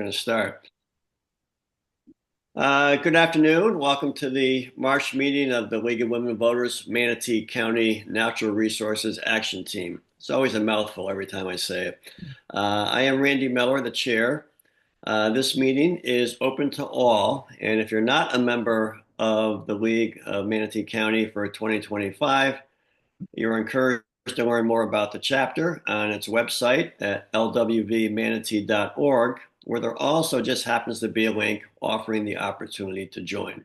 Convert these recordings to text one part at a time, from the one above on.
going to start. Good afternoon. Welcome to the March meeting of the League of Women Voters Manatee County Natural Resources Action Team. It's always a mouthful every time I say it. I am Randy Miller, the chair. This meeting is open to all, and if you're not a member of the League of Manatee County for 2025, you're encouraged to learn more about the chapter on its website at lwvmanatee.org, where there also just happens to be a link offering the opportunity to join.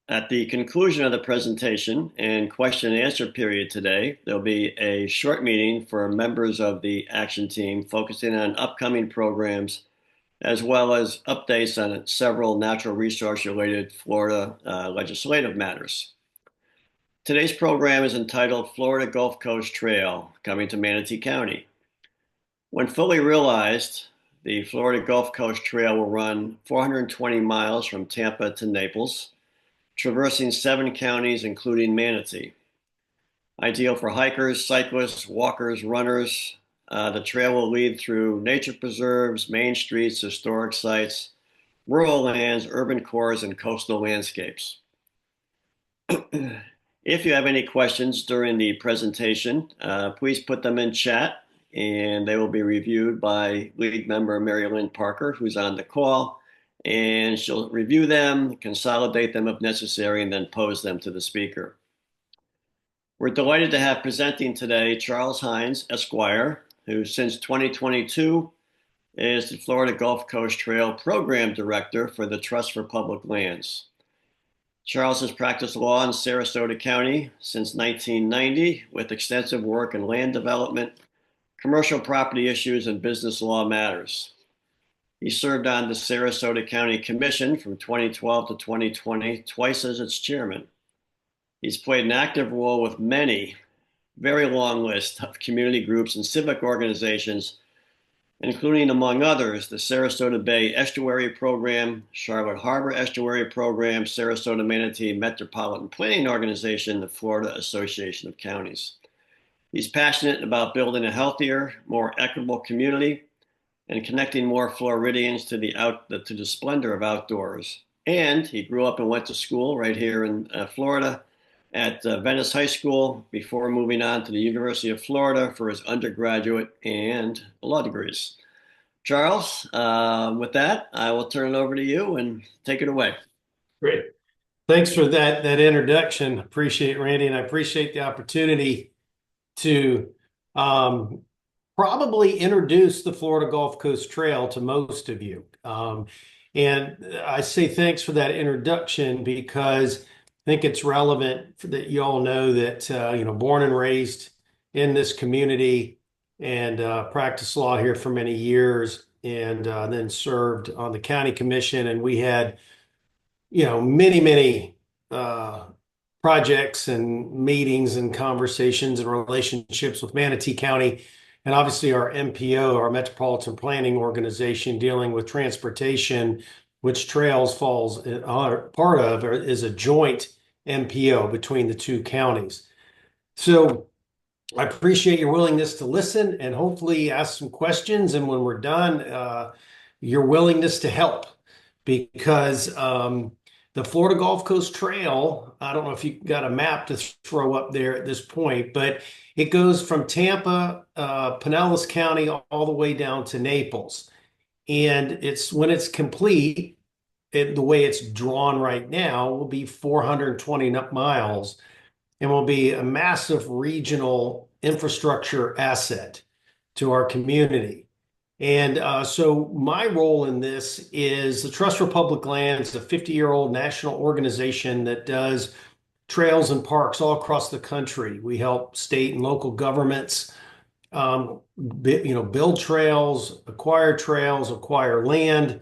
At the conclusion of the presentation and question and answer period today, there'll be a short meeting for members of the action team focusing on upcoming programs, as well as updates on several natural resource related Florida legislative matters. Today's program is entitled Florida Gulf Coast Trail, coming to Manatee County. When fully realized, the Florida Gulf Coast Trail will run 420 miles from Tampa to Naples, traversing 7 counties, including Manatee. Ideal for hikers, cyclists, walkers, runners. The trail will lead through nature preserves, main streets, historic sites, rural lands, urban cores, and coastal landscapes. If you have any questions during the presentation, please put them in chat, and they will be reviewed by League member Mary Lynn Parker, who's on the call, and she'll review them, consolidate them if necessary, and then pose them to the speaker. We're delighted to have presenting today Charles Hines, Esquire, who since 2022 is the Florida Gulf Coast Trail Program Director for the Trust for Public Lands. Charles has practiced law in Sarasota County since 1990 with extensive work in land development, commercial property issues, and business law matters. He served on the Sarasota County Commission from 2012 to 2020, twice as its chairman. He's played an active role with many, very long list of community groups and civic organizations, including, among others, the Sarasota Bay Estuary Program, Charlotte Harbor Estuary Program, Sarasota Manatee Metropolitan Planning Organization, the Florida Association of Counties. He's passionate about building a healthier, more equitable community and connecting more Floridians to the splendor of outdoors. And he grew up and went to school right here in Florida at Venice High School before moving on to the University of Florida for his undergraduate and law degrees. Charles, with that, I will turn it over to you and take it away. Great. Thanks for that introduction. Appreciate it, Randy, and I appreciate the opportunity to probably introduce the Florida Gulf Coast Trail to most of you. And I say thanks for that introduction because I think it's relevant that you all know that, born and raised in this community and practiced law here for many years and then served on the county commission. And we had, many projects and meetings and conversations and relationships with Manatee County and obviously our MPO, our Metropolitan Planning Organization, dealing with transportation, which Trails falls part of, is a joint MPO between the two counties. So I appreciate your willingness to listen and hopefully ask some questions. And when we're done, your willingness to help because the Florida Gulf Coast Trail, I don't know if you got a map to throw up there at this point, but it goes from Tampa, Pinellas County, all the way down to Naples. And when it's complete, the way it's drawn right now will be 420 miles and will be a massive regional infrastructure asset to our community. And so my role in this is the Trust for Public Lands, a 50-year-old national organization that does trails and parks all across the country. We help state and local governments, build trails, acquire land,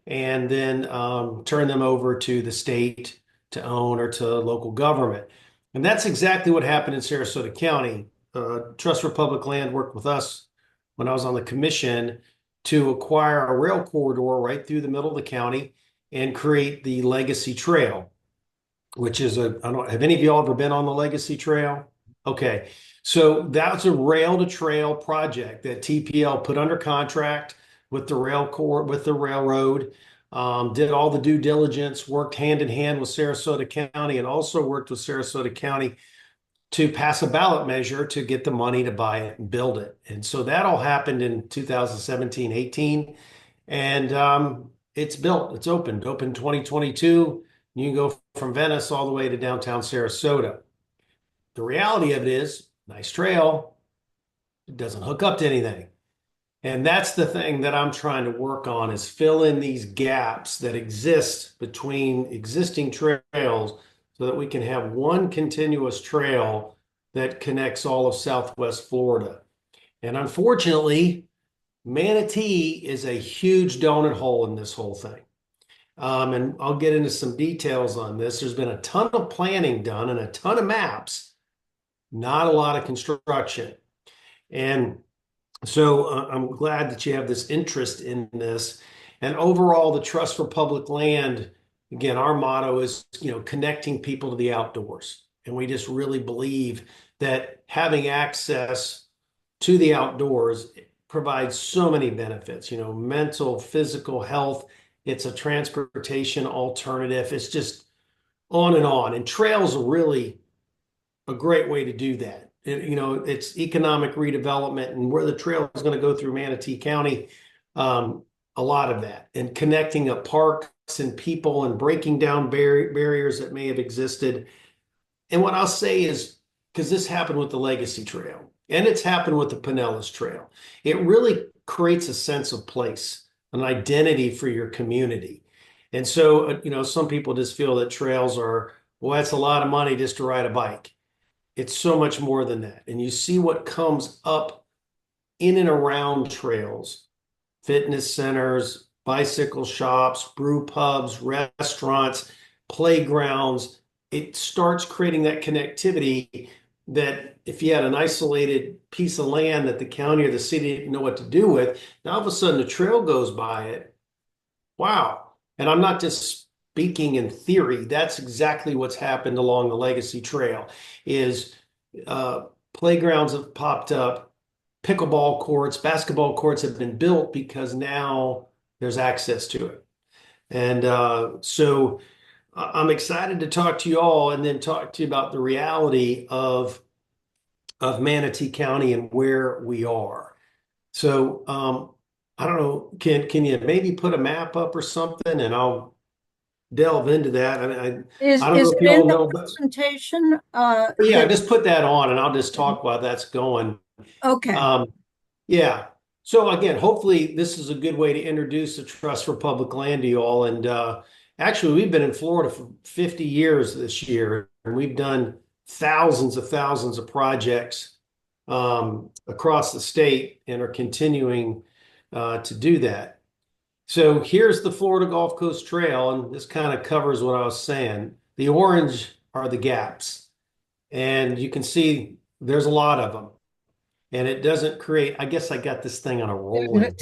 and then turn them over to the state to own or to local government. And that's exactly what happened in Sarasota County. Trust for Public Land worked with us when I was on the commission to acquire a rail corridor right through the middle of the county and create the Legacy Trail, which is I don't have any of y'all ever been on the Legacy Trail? Okay. So that's a rail to trail project that TPL put under contract with the rail corps, with the railroad, did all the due diligence, worked hand in hand with Sarasota County, and also worked with Sarasota County to pass a ballot measure to get the money to buy it and build it. And so that all happened in 2017, 18. And it's built, it's opened 2022. You can go from Venice all the way to downtown Sarasota. The reality of it is, nice trail, it doesn't hook up to anything. And that's the thing that I'm trying to work on is fill in these gaps that exist between existing trails so that we can have one continuous trail that connects all of Southwest Florida. And unfortunately, Manatee is a huge donut hole in this whole thing. And I'll get into some details on this. There's been a ton of planning done and a ton of maps, not a lot of construction. And so I'm glad that you have this interest in this. And overall, the Trust for Public Land, again, our motto is, connecting people to the outdoors. And we just really believe that having access to the outdoors provides so many benefits, mental, physical health. It's a transportation alternative. It's just on and on. And trails are really a great way to do that. It's economic redevelopment, and where the trail is going to go through Manatee County, a lot of that, and connecting up parks and people and breaking down barriers that may have existed. And what I'll say is, because this happened with the Legacy Trail and it's happened with the Pinellas Trail, it really creates a sense of place, an identity for your community. And so, some people just feel that trails are, well, that's a lot of money just to ride a bike. It's so much more than that. And you see what comes up in and around trails, fitness centers, bicycle shops, brew pubs, restaurants, playgrounds. It starts creating that connectivity that if you had an isolated piece of land that the county or the city didn't know what to do with, now all of a sudden the trail goes by it. Wow. And I'm not just speaking in theory. That's exactly what's happened along the Legacy Trail is playgrounds have popped up, pickleball courts, basketball courts have been built because now there's access to it. And so I'm excited to talk to you all and then talk to you about the reality of Manatee County and where we are. So I don't know, can you maybe put a map up or something and I'll delve into that. I mean, I don't know Is if it you in all the know, but presentation? yeah, just put that on and I'll just talk while that's going. Okay. Um, yeah. So again, hopefully this is a good way to introduce the Trust for Public Land to you all. And actually, we've been in Florida for 50 years this year, and we've done thousands of projects across the state and are continuing to do that. So here's the Florida Gulf Coast Trail, and this kind of covers what I was saying. The orange are the gaps, and you can see there's a lot of them. And it doesn't create, I guess I got this thing on a rolling.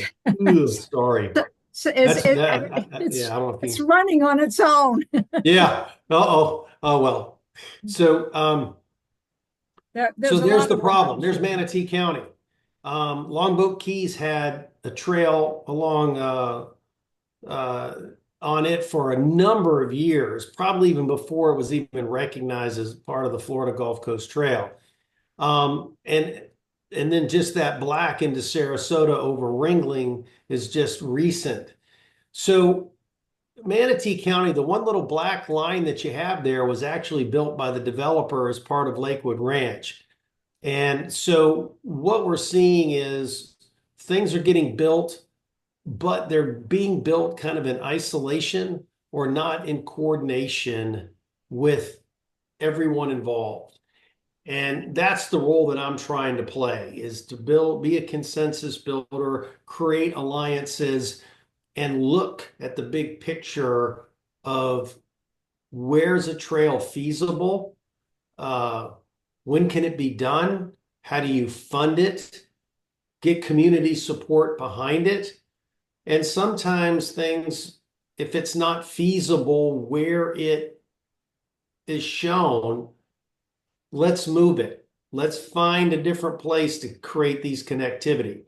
Ooh, sorry. So That's that. Yeah, I don't know if it's you. running on its own. Yeah. Uh-oh. Oh well. So There's a there's lot the of problem. There's orange. Manatee County. Longboat Keys had a trail along uh, on it for a number of years, probably even before it was even recognized as part of the Florida Gulf Coast Trail. Um, and and then just that black into Sarasota over Ringling is just recent. So Manatee County, the one little black line that you have there was actually built by the developer as part of Lakewood Ranch. And so what we're seeing is things are getting built, but they're being built kind of in isolation or not in coordination with everyone involved. And that's the role that I'm trying to play is to be a consensus builder, create alliances, and look at the big picture of where's a trail feasible? Uh, when can it be done? How do you fund it? Get community support behind it. And sometimes things, if it's not feasible where it is shown, let's move it. let's find a different place to create these connectivity.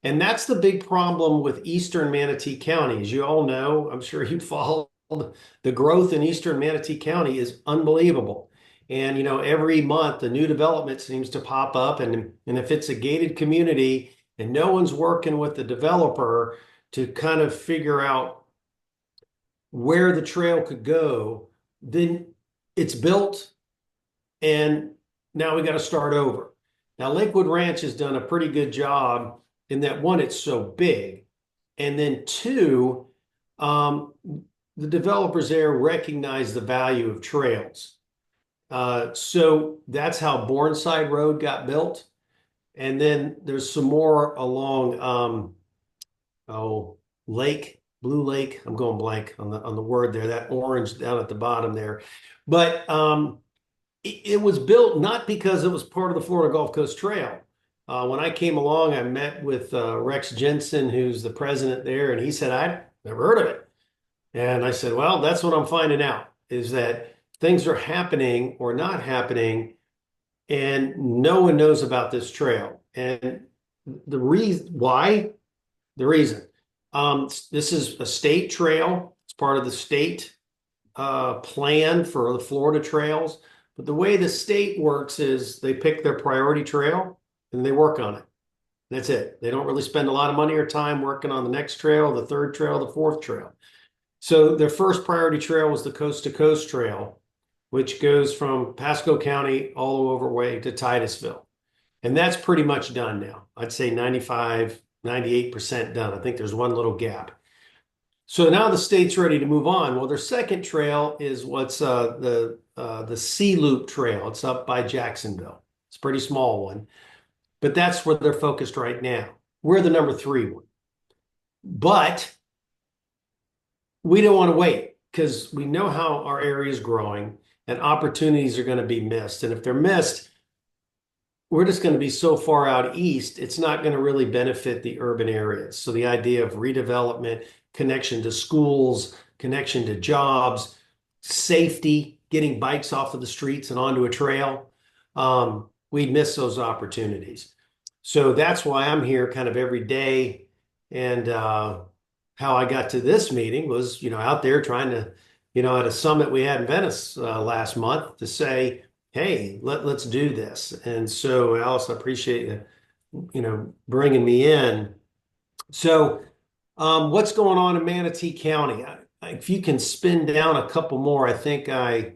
And that's the big problem with Eastern Manatee County. As you all know, I'm sure you followed, the growth in Eastern Manatee County is unbelievable. And, every month a new development seems to pop up. And if it's a gated community and no one's working with the developer to kind of figure out where the trail could go, then it's built and now we got to start over. Now, Lakewood Ranch has done a pretty good job in that, one, it's so big, and then two, the developers there recognize the value of trails. So that's how Bourneside Road got built. And then there's some more along, Blue Lake. I'm going blank on the word there, that orange down at the bottom there. But it was built not because it was part of the Florida Gulf Coast Trail. When I came along, I met with Rex Jensen, who's the president there, and he said, I'd never heard of it. And I said, well, that's what I'm finding out, is that things are happening or not happening, and no one knows about this trail. And the reason why, the reason, this is a state trail. It's part of the state plan for the Florida trails. But the way the state works is they pick their priority trail and they work on it. That's it. They don't really spend a lot of money or time working on the next trail, the third trail, the fourth trail. So their first priority trail was the Coast to Coast Trail, which goes from Pasco County all over way to Titusville. And that's pretty much done now. I'd say 95, 98% done. I think there's one little gap. So now the state's ready to move on. Well, their second trail is what's the Sea Loop Trail. It's up by Jacksonville. It's a pretty small one, but that's where they're focused right now. We're the number 3 one. But we don't want to wait because we know how our area is growing and opportunities are going to be missed. And if they're missed, we're just going to be so far out east, it's not going to really benefit the urban areas. So the idea of redevelopment, connection to schools, connection to jobs, safety, getting bikes off of the streets and onto a trail, we'd miss those opportunities. So that's why I'm here kind of every day. And how I got to this meeting was, out there trying to, at a summit we had in Venice last month to say, hey, let's do this. And so, Alice, I appreciate you, bringing me in. So what's going on in Manatee County? If you can spin down a couple more, I think I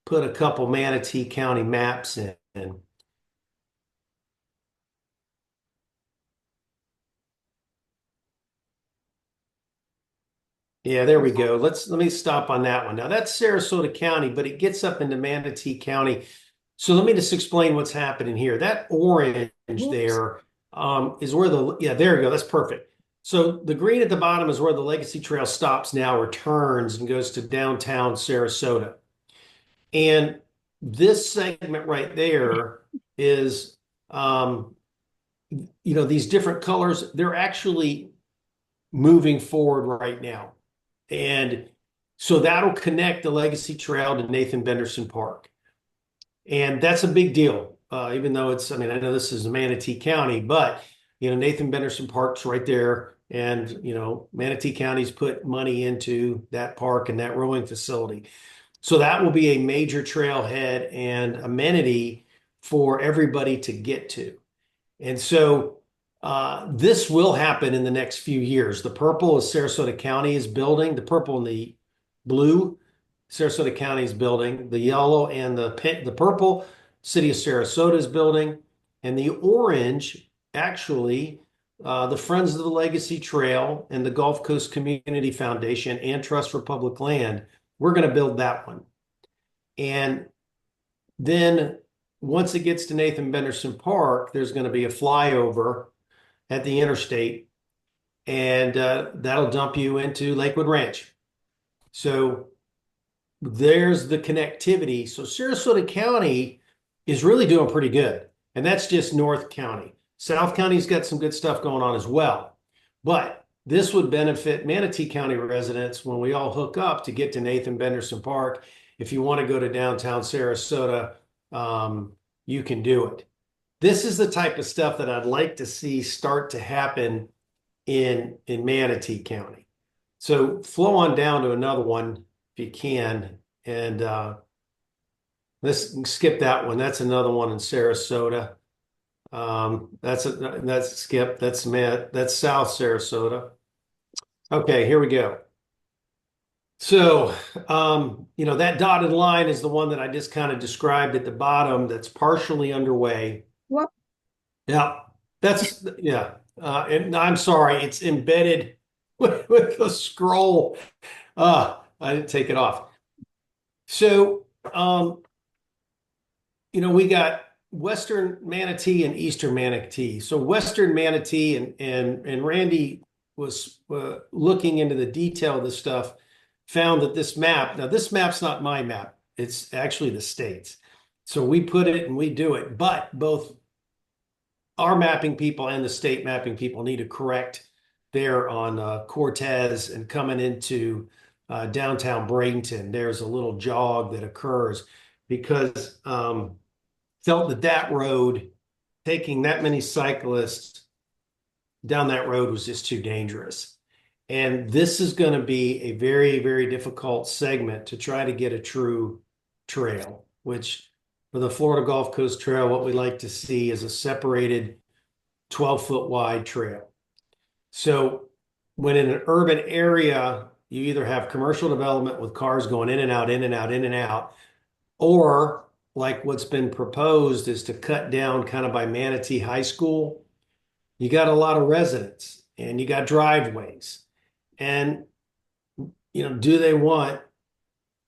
put a couple Manatee County maps in. Yeah, there we go. Let me stop on that one. Now that's Sarasota County, but it gets up into Manatee County. So let me just explain what's happening here. That orange there is where there you go. That's perfect. So the green at the bottom is where the Legacy Trail stops now, or turns and goes to downtown Sarasota. And this segment right there is, these different colors, they're actually moving forward right now. And so that'll connect the Legacy Trail to Nathan Benderson Park. And that's a big deal, even though I know this is Manatee County, but, Nathan Benderson Park's right there. And, Manatee County's put money into that park and that rowing facility. So that will be a major trailhead and amenity for everybody to get to. And so this will happen in the next few years. The purple is Sarasota County is building. The purple and the blue, Sarasota County is building. The yellow and the purple, City of Sarasota is building. And the orange, actually, the Friends of the Legacy Trail and the Gulf Coast Community Foundation and Trust for Public Land, we're going to build that one. And then once it gets to Nathan Benderson Park, there's going to be a flyover at the interstate, and that'll dump you into Lakewood Ranch. So there's the connectivity. So Sarasota County is really doing pretty good, and that's just North County. South County's got some good stuff going on as well, but this would benefit Manatee County residents when we all hook up to get to Nathan Benderson Park. If you want to go to downtown Sarasota, you can do it. this is the type of stuff that I'd like to see start to happen in Manatee County. So flow on down to another one if you can. And let's skip that one. That's another one in Sarasota. That's Skip. That's South Sarasota. Okay, here we go. So, that dotted line is the one that I just kind of described at the bottom that's partially underway. Well, Yeah, yeah. And I'm sorry, it's embedded with the scroll. I didn't take it off. So, we got Western Manatee and Eastern Manatee. So Western Manatee and Randy was looking into the detail of this stuff, found that this map's not my map. It's actually the state's. So we put it and we do it, but both our mapping people and the state mapping people need to correct there on Cortez and coming into downtown Bradenton. There's a little jog that occurs because felt that road, taking that many cyclists down that road was just too dangerous. And this is going to be a very, very difficult segment to try to get a true trail, which for the Florida Gulf Coast Trail, what we like to see is a separated 12-foot wide trail. So when in an urban area, you either have commercial development with cars going in and out, in and out, in and out, or like what's been proposed is to cut down kind of by Manatee High School. You got a lot of residents and you got driveways. And, do they want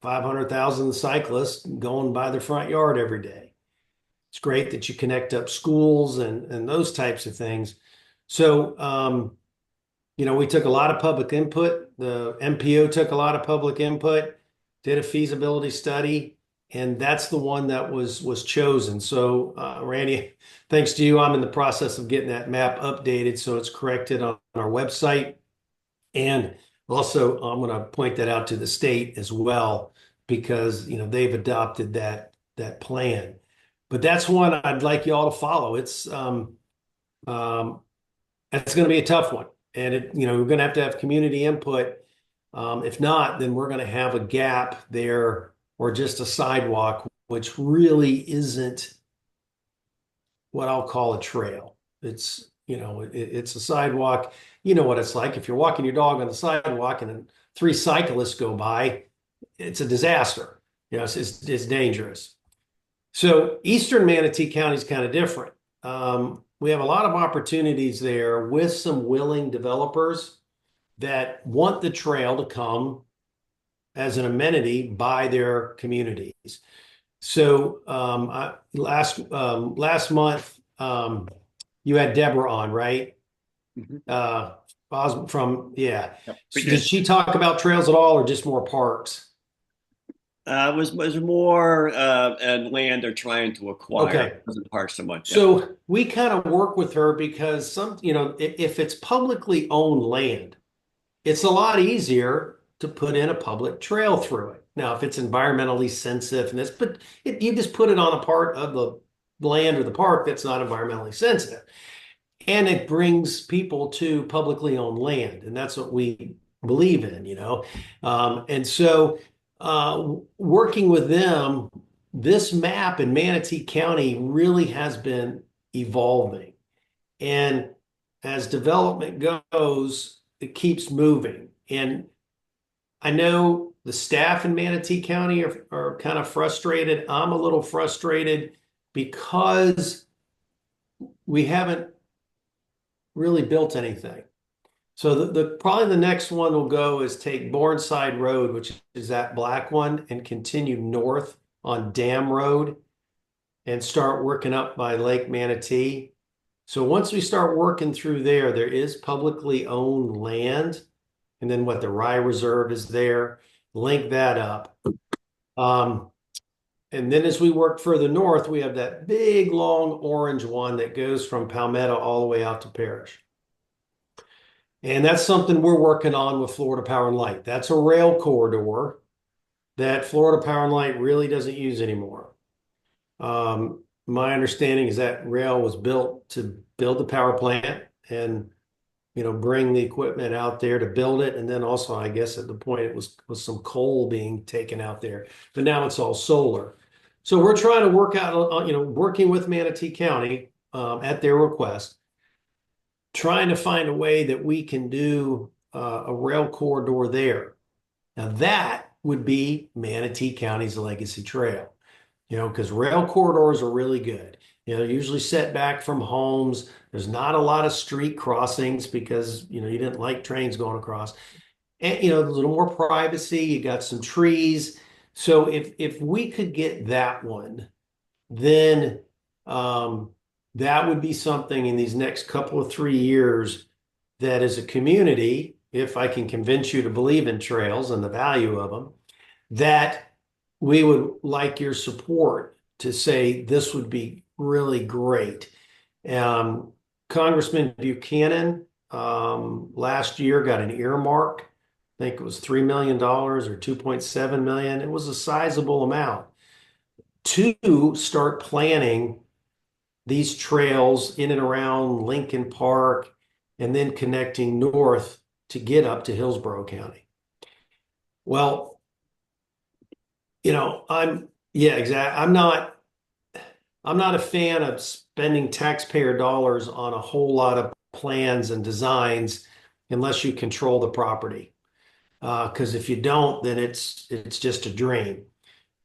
500,000 cyclists going by their front yard every day? It's great that you connect up schools and those types of things. So, we took a lot of public input. The MPO took a lot of public input, did a feasibility study, and that's the one that was chosen. So, Randy, thanks to you, I'm in the process of getting that map updated so it's corrected on our website. And also, I'm going to point that out to the state as well because they've adopted that plan. But that's one I'd like you all to follow. It's going to be a tough one, and we're going to have community input. If not, then we're going to have a gap there or just a sidewalk, which really isn't what I'll call a trail. It's it's a sidewalk. You know what it's like if you're walking your dog on the sidewalk and 3 cyclists go by. It's a disaster. It's dangerous. So Eastern Manatee County is kind of different. We have a lot of opportunities there with some willing developers that want the trail to come as an amenity by their communities. So last month you had Deborah on, right? Mm-hmm. Yeah. Yep. Did she talk about trails at all, or just more parks? Was more and land they're trying to acquire. Okay. It wasn't park so much. So we kind of work with her because if it's publicly owned land, it's a lot easier to put in a public trail through it. Now, if it's environmentally sensitive but you just put it on a part of the land or the park that's not environmentally sensitive. And it brings people to publicly owned land. And that's what we believe in, And so working with them, this map in Manatee County really has been evolving. And as development goes, it keeps moving. And I know the staff in Manatee County are kind of frustrated. I'm a little frustrated because we haven't really built anything. So probably the next one we'll go is take Bourneside Road, which is that black one, and continue north on Dam Road and start working up by Lake Manatee. So once we start working through there is publicly owned land. And then the Rye Reserve is there. Link that up. And then as we work further north, we have that big, long orange one that goes from Palmetto all the way out to Parrish. And that's something we're working on with Florida Power and Light. That's a rail corridor that Florida Power and Light really doesn't use anymore. my understanding is that rail was built to build the power plant and, bring the equipment out there to build it. And then also, I guess at the point it was some coal being taken out there, but now it's all solar. So we're trying to work out, working with Manatee County at their request, trying to find a way that we can do a rail corridor there. Now that would be Manatee County's legacy trail, because rail corridors are really good. They're usually set back from homes. There's not a lot of street crossings because, you didn't like trains going across. And, a little more privacy. You got some trees. So if we could get that one, then that would be something in these next couple of 3 years that as a community, if I can convince you to believe in trails and the value of them, that we would like your support to say this would be really great. Congressman Buchanan last year got an earmark. I think it was $3 million or 2.7 million. It was a sizable amount to start planning these trails in and around Lincoln Park and then connecting north to get up to Hillsborough County. Well, I'm not a fan of spending taxpayer dollars on a whole lot of plans and designs unless you control the property. Because if you don't, then it's just a dream.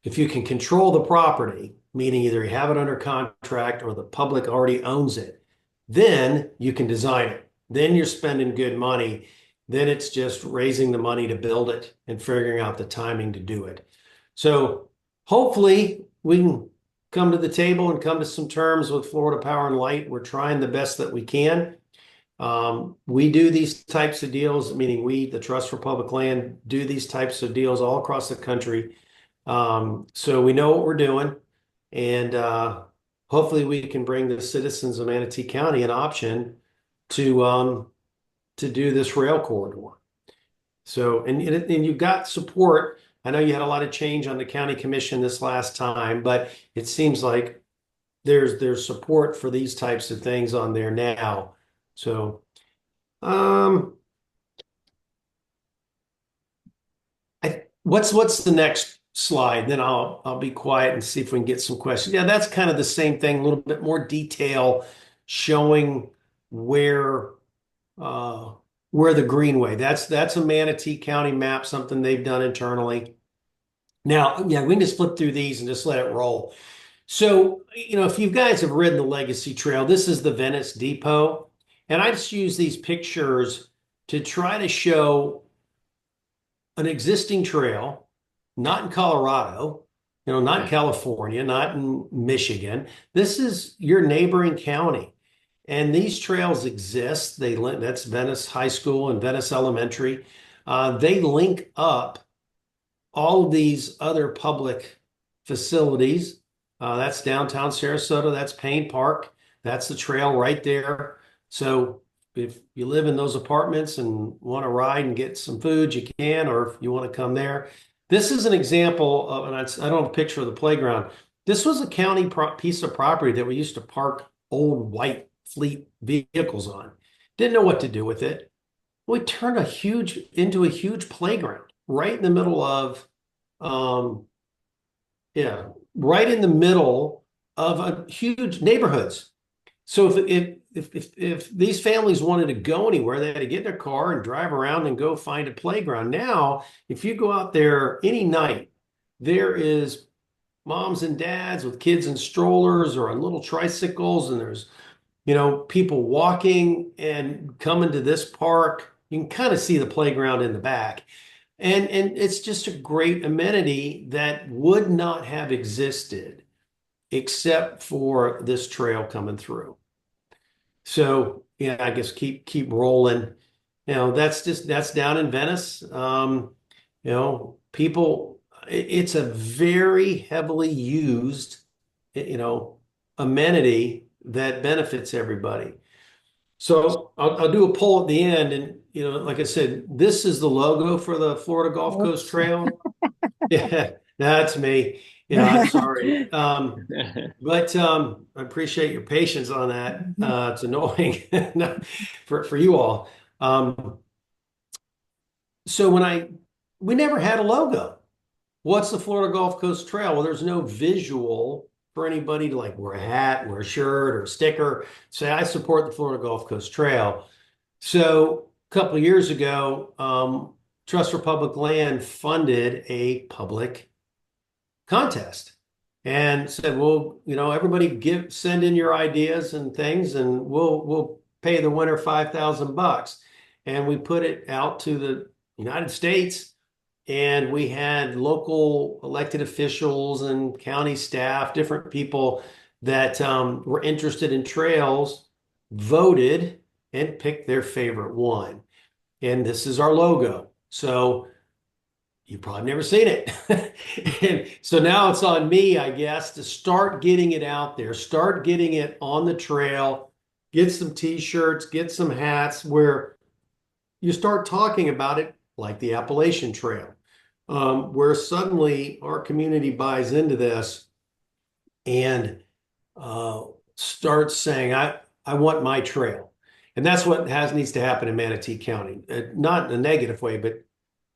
If you can control the property, meaning either you have it under contract or the public already owns it, then you can design it. Then you're spending good money. Then it's just raising the money to build it and figuring out the timing to do it. So hopefully we can come to the table and come to some terms with Florida Power and Light. We're trying the best that we can. We do these types of deals, meaning we, the Trust for Public Land, do these types of deals all across the country. So we know what we're doing, and hopefully we can bring the citizens of Manatee County an option to do this rail corridor. So, and you've got support. I know you had a lot of change on the county commission this last time, but it seems like there's support for these types of things on there now. So, what's the next slide? Then I'll be quiet and see if we can get some questions. Yeah, that's kind of the same thing, a little bit more detail showing where the Greenway. That's a Manatee County map, something they've done internally. Now, yeah, we can just flip through these and just let it roll. So, if you guys have ridden the Legacy Trail, this is the Venice Depot. And I just use these pictures to try to show an existing trail, not in Colorado, not in California, not in Michigan. This is your neighboring county. And these trails exist. That's Venice High School and Venice Elementary. They link up all of these other public facilities. That's downtown Sarasota. That's Payne Park. That's the trail right there. So if you live in those apartments and want to ride and get some food, you can, or if you want to come there. This is an example of, and I don't have a picture of the playground. This was a county piece of property that we used to park old white fleet vehicles on. Didn't know what to do with it. We turned into a huge playground right in the middle of, right in the middle of a huge neighborhoods. So if these families wanted to go anywhere, they had to get in their car and drive around and go find a playground. Now, if you go out there any night, there is moms and dads with kids in strollers or on little tricycles, and there's people walking and coming to this park. You can kind of see the playground in the back. And it's just a great amenity that would not have existed except for this trail coming through. So, I guess keep rolling. That's down in Venice. People, it's a very heavily used, amenity that benefits everybody. So I'll do a poll at the end, and like I said, this is the logo for the Florida Gulf Coast Trail. Yeah, that's me. Yeah, I'm sorry. But I appreciate your patience on that. It's annoying for you all. Um, so we never had a logo. What's the Florida Gulf Coast Trail? Well, there's no visual for anybody to like wear a hat, wear a shirt or a sticker, say I support the Florida Gulf Coast Trail. So a couple of years ago, Trust for Public Land funded a public contest and said, well, everybody send in your ideas and things, and we'll pay the winner $5,000. And we put it out to the United States, and we had local elected officials and county staff, different people that were interested in trails, voted and picked their favorite one. And this is our logo. So you've probably never seen it. And so now it's on me, I guess, to start getting it out there, start getting it on the trail, get some t-shirts, get some hats where you start talking about it like the Appalachian Trail, where suddenly our community buys into this and starts saying, I want my trail. And that's what needs to happen in Manatee County. Not in a negative way, but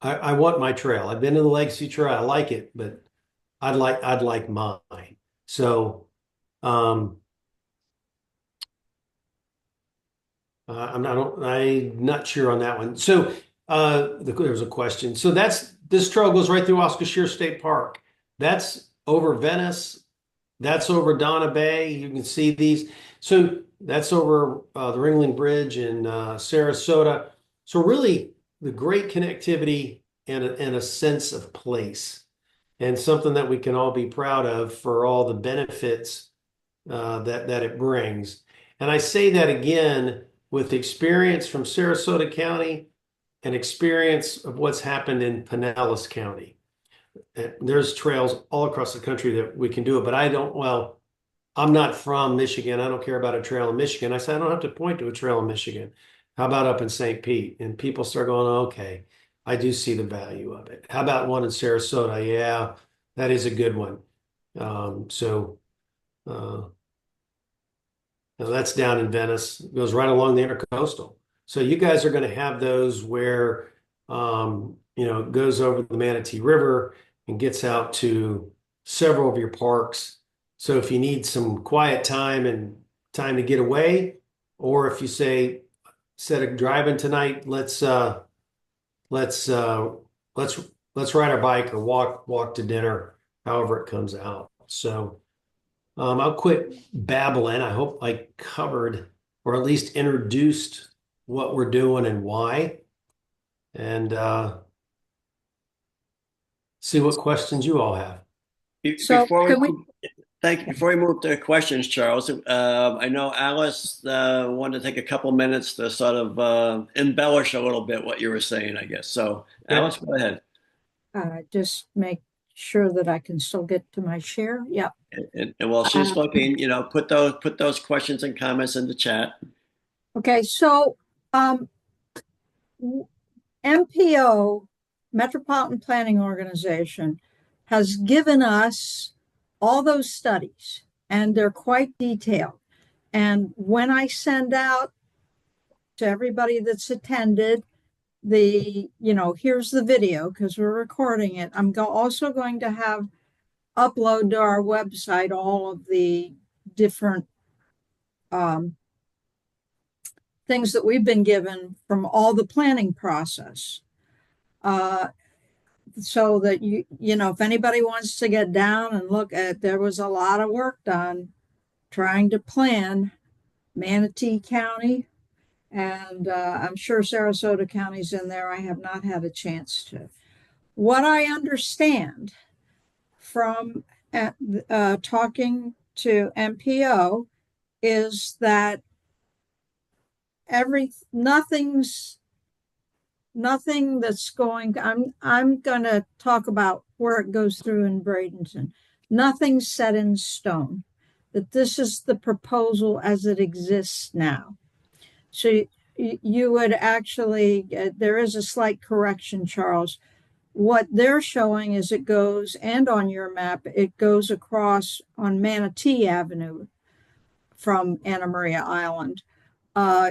I want my trail. I've been to the Legacy Trail. I like it, but I'd like mine. So I'm not sure on that one. So there was a question. So this trail goes right through Oskalshire State Park. That's over Venice. That's over Donna Bay. You can see these. So that's over the Ringling Bridge in Sarasota. So really, the great connectivity and a sense of place, and something that we can all be proud of for all the benefits that it brings. And I say that again with experience from Sarasota County and experience of what's happened in Pinellas County. There's trails all across the country that we can do it, but I'm not from Michigan. I don't care about a trail in Michigan. I said, I don't have to point to a trail in Michigan. How about up in St. Pete? And people start going, okay, I do see the value of it. How about one in Sarasota? Yeah, that is a good one. So that's down in Venice. It goes right along the intercoastal. So you guys are going to have those where, it goes over the Manatee River and gets out to several of your parks. So if you need some quiet time and time to get away, or if you say, instead of driving tonight, let's ride our bike or walk to dinner, however it comes out. So I'll quit babbling. I hope I covered or at least introduced what we're doing and why, and see what questions you all have. So Before we move to questions, Charles, I know Alice wanted to take a couple minutes to sort of embellish a little bit what you were saying, I guess. So, Alice, go ahead. just make sure that I can still get to my share. Yep. And while she's looking, put those questions and comments in the chat. Okay, so MPO, Metropolitan Planning Organization, has given us all those studies, and they're quite detailed. And when I send out to everybody that's attended here's the video, because we're recording it. I'm also going to have upload to our website all of the different things that we've been given from all the planning process. So that if anybody wants to get down and look at, there was a lot of work done trying to plan Manatee County, and I'm sure Sarasota County's in there. I have not had a chance to. What I understand from talking to MPO is that nothing that's I'm going to talk about where it goes through in Bradenton. Nothing's set in stone. That this is the proposal as it exists now. So you would actually, there is a slight correction, Charles. what they're showing is it goes, and on your map, it goes across on Manatee Avenue from Anna Maria Island.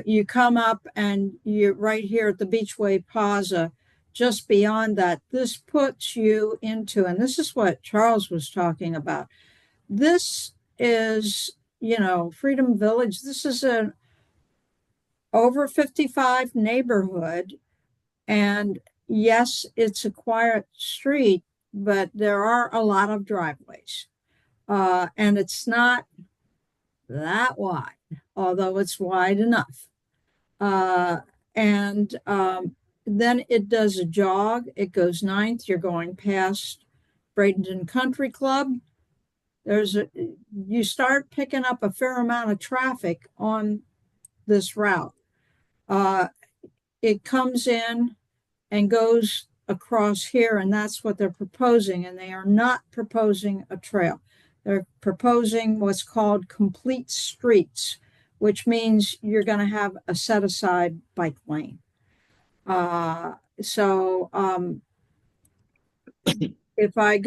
You come up and you're right here at the Beachway Plaza. Just beyond that, this puts you into, and this is what Charles was talking about. This is, Freedom Village. This is an over 55 neighborhood. And yes, it's a quiet street, but there are a lot of driveways. And it's not that wide, although it's wide enough. And then it does a jog. It goes 9th. You're going past Bradenton Country Club. You start picking up a fair amount of traffic on this route. It comes in and goes across here, and that's what they're proposing. And they are not proposing a trail. They're proposing what's called complete streets, which means you're going to have a set aside bike lane. So if I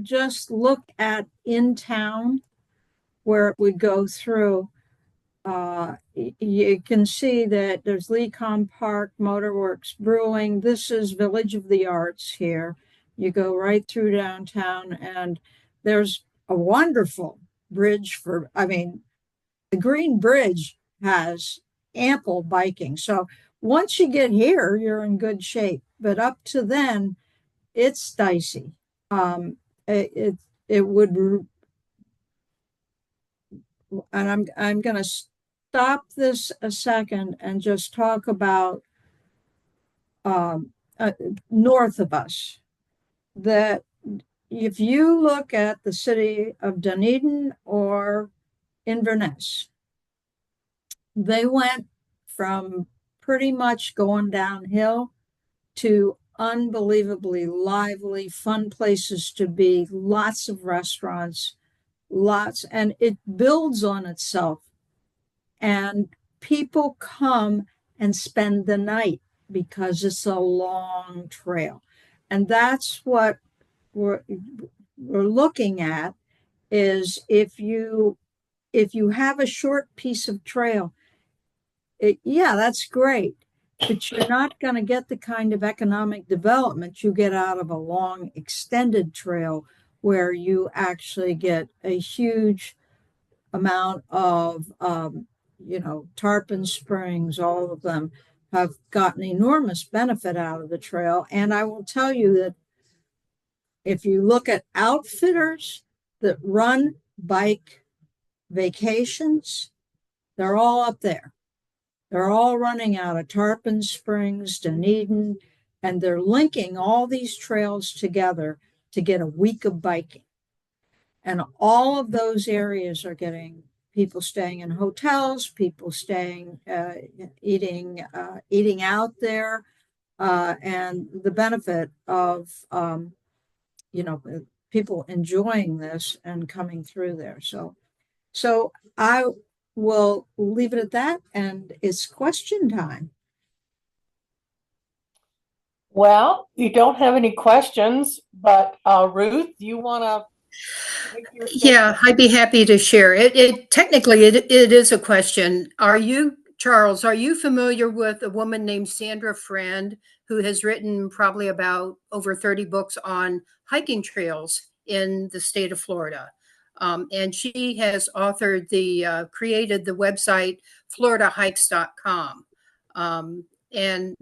just look at in town where it would go through, you can see that there's Lecom Park, Motorworks Brewing. This is Village of the Arts here. You go right through downtown, and there's a wonderful bridge the Green Bridge has ample biking. So once you get here, you're in good shape. But up to then, it's dicey. It would, and I'm going to stop this a second and just talk about north of us. That if you look at the city of Dunedin or Inverness, they went from pretty much going downhill to unbelievably lively, fun places to be, lots of restaurants, and it builds on itself. And people come and spend the night because it's a long trail. And that's what we're looking at, is if you have a short piece of trail, yeah, that's great, but you're not going to get the kind of economic development you get out of a long extended trail where you actually get a huge amount of, Tarpon Springs, all of them have gotten enormous benefit out of the trail. And I will tell you that if you look at outfitters that run bike vacations, they're all up there. They're all running out of Tarpon Springs, Dunedin, and they're linking all these trails together to get a week of biking. And all of those areas are getting people staying in hotels, people staying, eating out there, and the benefit of, people enjoying this and coming through there. So I will leave it at that, and it's question time. Well, you don't have any questions, but Ruth, you want to? Yeah, I'd be happy to share it. Technically, it is a question. Charles, are you familiar with a woman named Sandra Friend, who has written probably about over 30 books on hiking trails in the state of Florida? And she has created the website floridahikes.com. And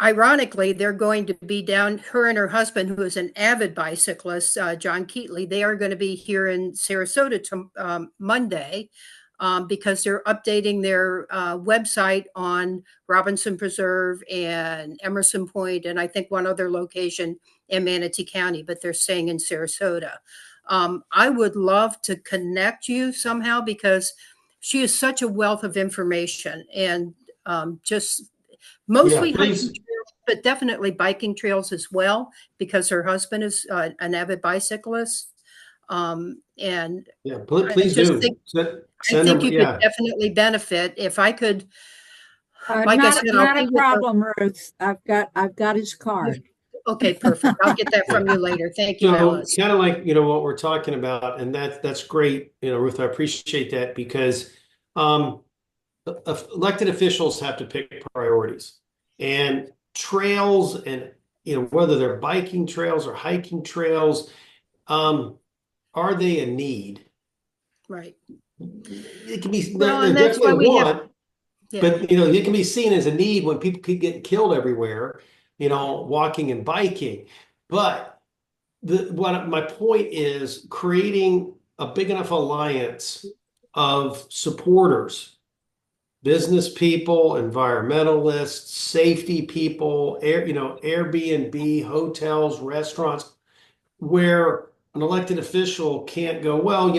ironically, they're going to be down, her and her husband, who is an avid bicyclist, John Keatley, they are going to be here in Sarasota Monday because they're updating their website on Robinson Preserve and Emerson Point, and I think one other location in Manatee County, but they're staying in Sarasota. I would love to connect you somehow because she is such a wealth of information, and just mostly hiking trails, but definitely biking trails as well, because her husband is an avid bicyclist. And yeah, please do. I think you could definitely benefit if I could. Like I said, not a problem, Ruth. I've got his card. Okay, perfect. I'll get that from you later. Thank you, So Alice. kind of like, what we're talking about, and that's great, Ruth, I appreciate that because um, elected officials have to pick priorities and trails and, whether they're biking trails or hiking trails, are they a need? Right. It can be, Well, they're and that's definitely why a we have, want, yeah, but it can be seen as a need when people keep getting killed everywhere, walking and biking. But what my point is creating a big enough alliance of supporters, business people, environmentalists, safety people, Airbnb, hotels, restaurants, where an elected official can't go, well,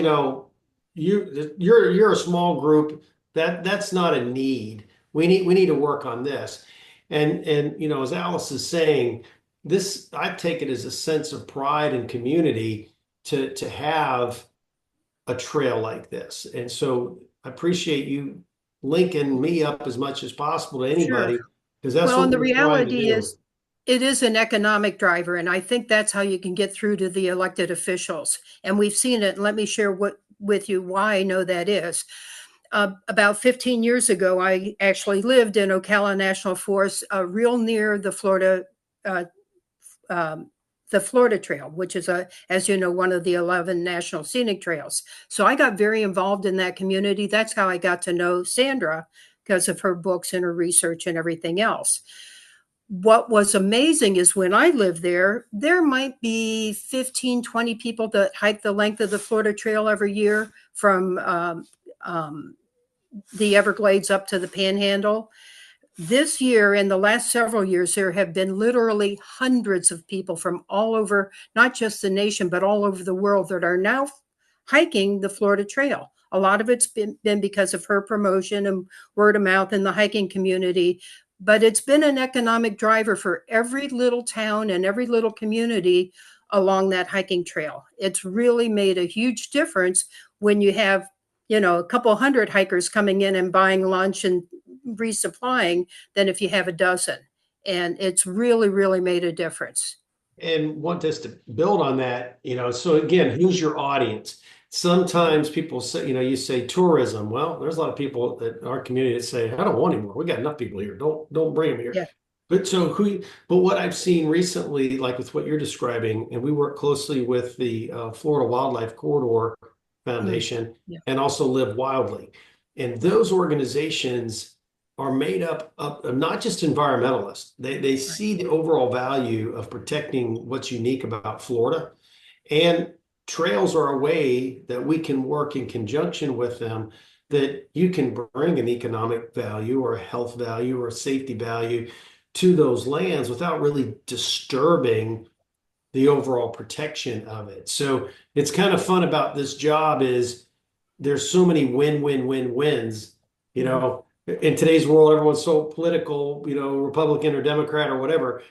you're a small group. That's not a need. We need to work on this. And as Alice is saying, this I take it as a sense of pride and community to have a trail like this. And so I appreciate you linking me up as much as possible to sure. anybody because that's Well, what and the we're trying to reality do. is, it is an economic driver, and I think that's how you can get through to the elected officials. And we've seen it. And let me share with you why I know that is. About 15 years ago, I actually lived in Ocala National Forest, real near uh, the Florida Trail, which is as you know, one of the 11 national scenic trails. So I got very involved in that community. That's how I got to know Sandra because of her books and her research and everything else. What was amazing is when I lived there might be 15, 20 people that hike the length of the Florida Trail every year from the Everglades up to the Panhandle. This year, in the last several years, there have been literally hundreds of people from all over, not just the nation, but all over the world that are now hiking the Florida Trail. A lot of it's been because of her promotion and word of mouth in the hiking community, but it's been an economic driver for every little town and every little community along that hiking trail. It's really made a huge difference when you have, a couple hundred hikers coming in and buying lunch and resupplying than if you have a dozen. And it's really, really made a difference. And want us to build on that, so again, who's your audience? Sometimes people say, you say tourism. Well, there's a lot of people that our community that say, I don't want any more. We got enough people here. Don't bring them here. Yeah. But what I've seen recently, like with what you're describing, and we work closely with the Florida Wildlife Corridor Foundation Yeah. and also Live Wildly. And those organizations are made up of not just environmentalists. They see the overall value of protecting what's unique about Florida. And trails are a way that we can work in conjunction with them that you can bring an economic value or a health value or a safety value to those lands without really disturbing the overall protection of it. So it's kind of fun about this job is there's so many win-win-win-wins, in today's world, everyone's so political, Republican or Democrat or whatever,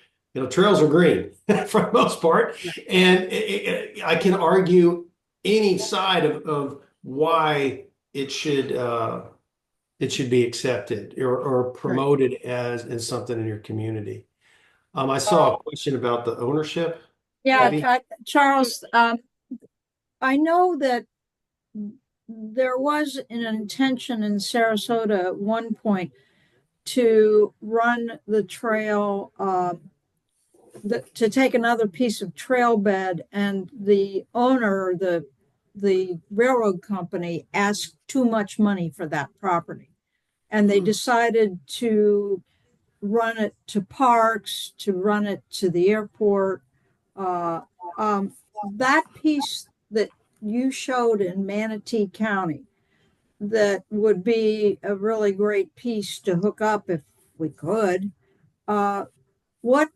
trails are green for the most part. And I can argue any side of why it should be accepted or promoted as something in your community. I saw a question about the ownership. Yeah, Abby? Charles, I know that there was an intention in Sarasota at one point to run the trail, to take another piece of trail bed, and the owner, the railroad company, asked too much money for that property. And they decided to run it to parks, to run it to the airport. Uh, that piece that you showed in Manatee County, that would be a really great piece to hook up if we could. What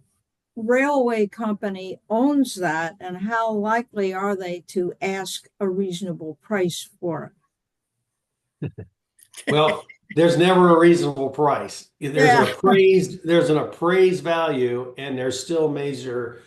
railway company owns that, and how likely are they to ask a reasonable price for it? Well, there's never a reasonable price. Yeah. There's an appraised value, and there's still major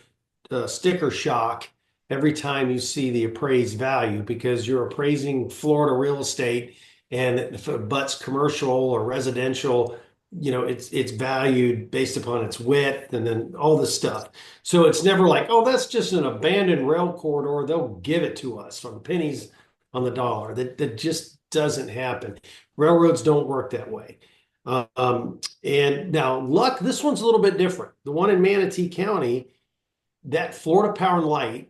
sticker shock every time you see the appraised value because you're appraising Florida real estate, and if it butts commercial or residential, it's valued based upon its width and then all this stuff. So it's never like, oh, that's just an abandoned rail corridor. They'll give it to us for pennies on the dollar. That just doesn't happen. Railroads don't work that way. And now, this one's a little bit different. The one in Manatee County, that Florida Power and Light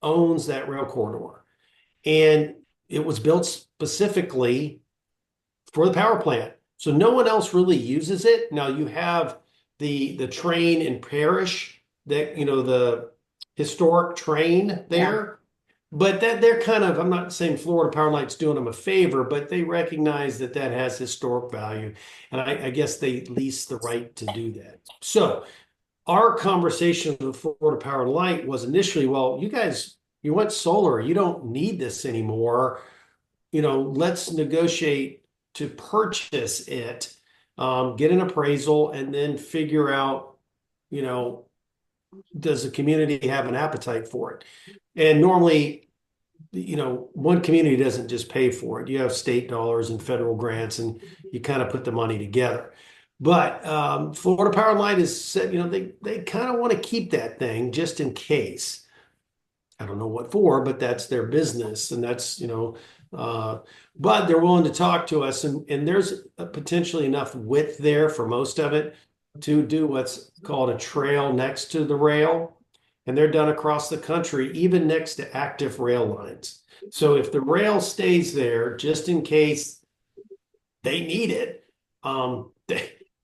owns that rail corridor. And it was built specifically for the power plant. So no one else really uses it. Now you have the train in Parish, that the historic train there. But that they're kind of, I'm not saying Florida Power and Light's doing them a favor, but they recognize that has historic value. And I guess they lease the right to do that. So our conversation with Florida Power and Light was initially, well, you guys, you went solar, you don't need this anymore. Let's negotiate to purchase it, get an appraisal, and then figure out, does the community have an appetite for it? And normally, one community doesn't just pay for it. You have state dollars and federal grants, and you kind of put the money together. But Florida Power and Light has said, they kind of want to keep that thing just in case. I don't know what for, but that's their business, and that's, but they're willing to talk to us, and there's potentially enough width there for most of it to do what's called a trail next to the rail. And they're done across the country, even next to active rail lines. So if the rail stays there, just in case they need it,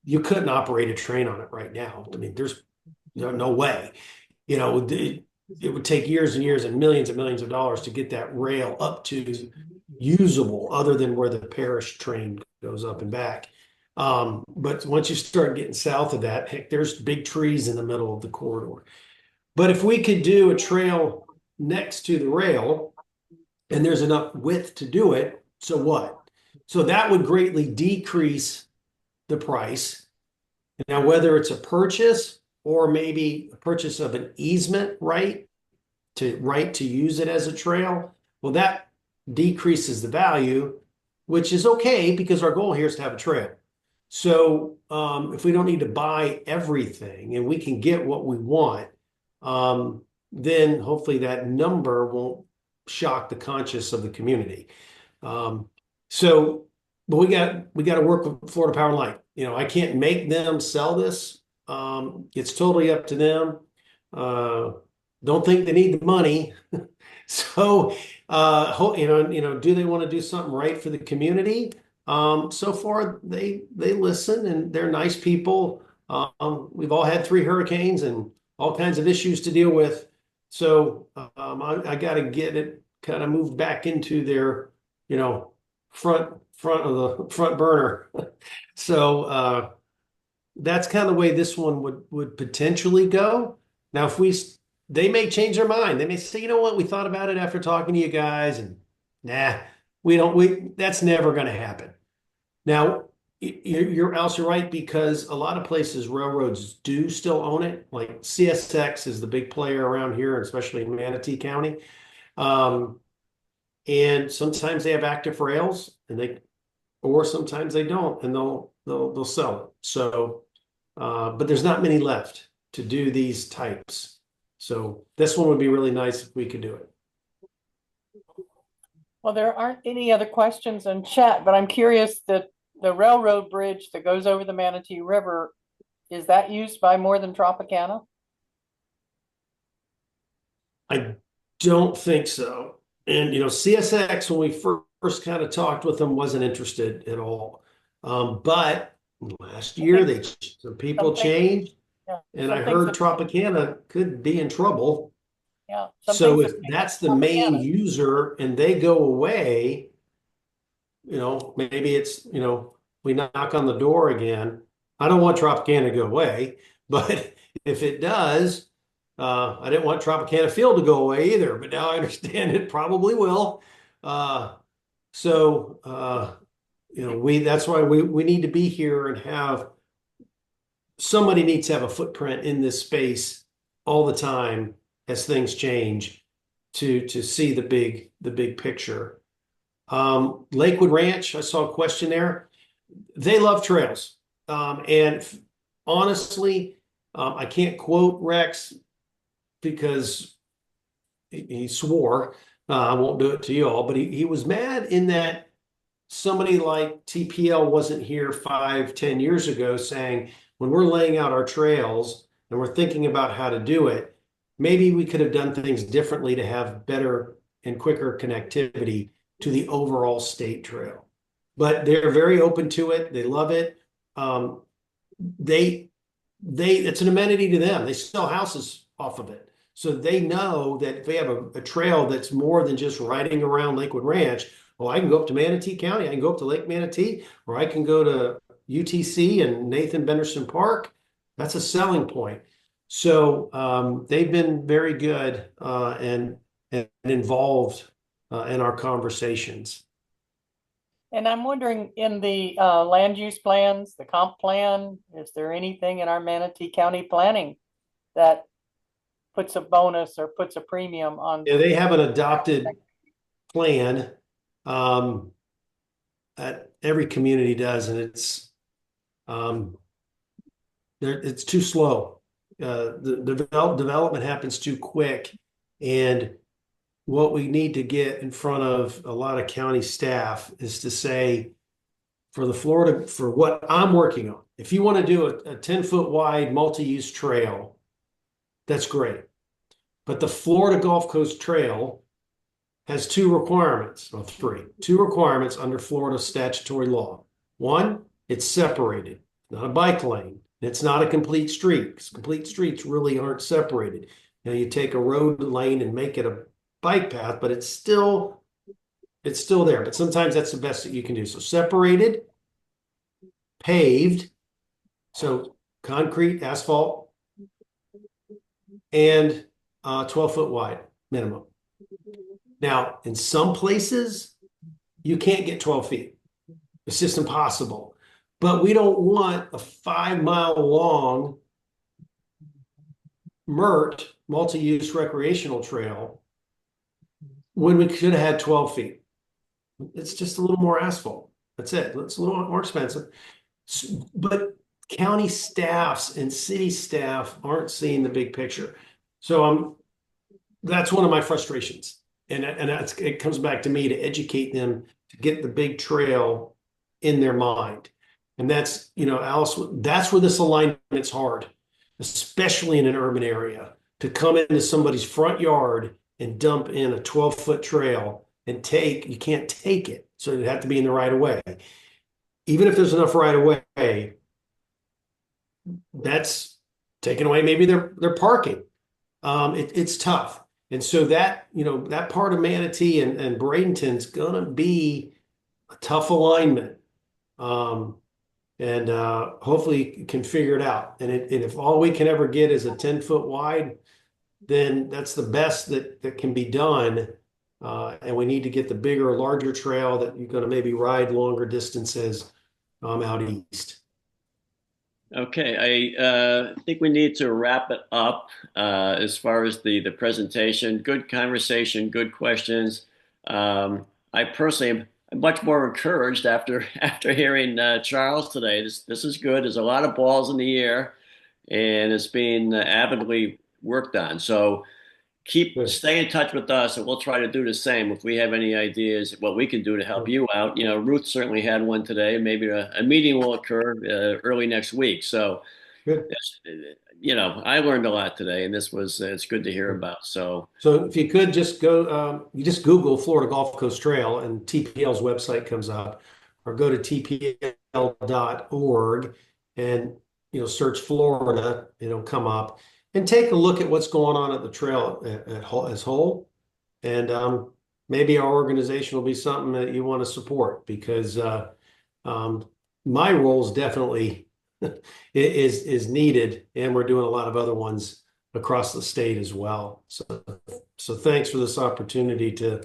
you couldn't operate a train on it right now. I mean, there's no way. It would take years and years and millions of dollars to get that rail up to usable, other than where the Parish train goes up and back. But once you start getting south of that, heck, there's big trees in the middle of the corridor. But if we could do a trail next to the rail and there's enough width to do it, so what? So that would greatly decrease the price. Now, whether it's a purchase or maybe a purchase of an easement right to use it as a trail, well, that decreases the value, which is okay because our goal here is to have a trail. So if we don't need to buy everything and we can get what we want, then hopefully that number won't shock the conscience of the community. But we got to work with Florida Power and Light. I can't make them sell this. It's totally up to them. Don't think they need the money. So, do they want to do something right for the community? So far they listen, and they're nice people. We've all had 3 hurricanes and all kinds of issues to deal with. So I got to get it kind of moved back into their, front of the front burner. So that's kind of the way this one would potentially go. Now, they may change their mind. They may say, you know what, we thought about it after talking to you guys, and that's never going to happen. Now, you're also right, because a lot of places railroads do still own it. Like CSX is the big player around here, especially in Manatee County. And sometimes they have active rails, or sometimes they don't, and they'll sell it. So, but there's not many left to do these types. So this one would be really nice if we could do it. Well, there aren't any other questions in chat, but I'm curious that the railroad bridge that goes over the Manatee River, is that used by more than Tropicana? I don't think so. And, CSX, when we first kind of talked with them, wasn't interested at all. But last year, some people changed. Yeah, and I heard Tropicana could be in trouble. Yeah. So if that's the main user and they go away, maybe it's, we knock on the door again. I don't want Tropicana to go away, but if it does, I didn't want Tropicana Field to go away either, but now I understand it probably will. That's why we need to be here and somebody needs to have a footprint in this space all the time as things change to see the big picture. Lakewood Ranch, I saw a question there. They love trails. And honestly, I can't quote Rex because he swore. I won't do it to you all, but he was mad in that somebody like TPL wasn't here 5, 10 years ago saying, when we're laying out our trails and we're thinking about how to do it, maybe we could have done things differently to have better and quicker connectivity to the overall state trail. But they're very open to it. They love it. Um, it's an amenity to them. They sell houses off of it. So they know that if they have a trail that's more than just riding around Lakewood Ranch, well, I can go up to Manatee County, I can go up to Lake Manatee, or I can go to UTC and Nathan Benderson Park. That's a selling point. So they've been very good and involved in our conversations. And I'm wondering, in the land use plans, the comp plan, is there anything in our Manatee County planning that puts a bonus or puts a premium on? Yeah, they have an adopted plan that every community does, and it's too slow. The development happens too quick, and what we need to get in front of a lot of county staff is to say, for what I'm working on, if you want to do a 10-foot wide multi-use trail, that's great. But the Florida Gulf Coast Trail has two requirements, or two requirements under Florida statutory law. One, it's separated, not a bike lane. It's not a complete street, because complete streets really aren't separated. You take a road lane and make it a bike path, but it's still there. But sometimes that's the best that you can do. So separated, paved, so concrete, asphalt, and 12-foot wide minimum. Now, in some places, you can't get 12 feet. It's just impossible. But we don't want a 5-mile long MIRT, multi-use recreational trail, when we could have had 12 feet. It's just a little more asphalt. That's it. It's a little more expensive. But county staffs and city staff aren't seeing the big picture. So that's one of my frustrations. And it comes back to me to educate them to get the big trail in their mind. And that's, Alice, that's where this alignment's hard, especially in an urban area, to come into somebody's front yard and dump in a 12-foot trail and you can't take it. So it'd have to be in the right of way. Even if there's enough right of way, that's taken away. Maybe they're parking. It's tough. And so that part of Manatee and Bradenton's gonna be a tough alignment. And hopefully can figure it out. And if all we can ever get is a 10-foot wide, then that's the best that can be done. And we need to get the bigger, larger trail that you're going to maybe ride longer distances out east. Okay, I think we need to wrap it up as far as the presentation. Good conversation, good questions. I personally am much more encouraged after hearing Charles today. This is good. There's a lot of balls in the air, and it's being avidly worked on. So stay in touch with us, and we'll try to do the same. If we have any ideas what we can do to help you out, Ruth certainly had one today. Maybe a meeting will occur early next week. So, I learned a lot today, and it's good to hear about. So if you could just go, you just Google Florida Gulf Coast Trail, and TPL's website comes up, or go to tpl.org and search Florida, it'll come up. And take a look at what's going on at the trail as whole. And maybe our organization will be something that you want to support, because my role is definitely is needed, and we're doing a lot of other ones across the state as well. So thanks for this opportunity to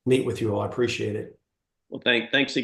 meet with you all. I appreciate it. Well, thanks again.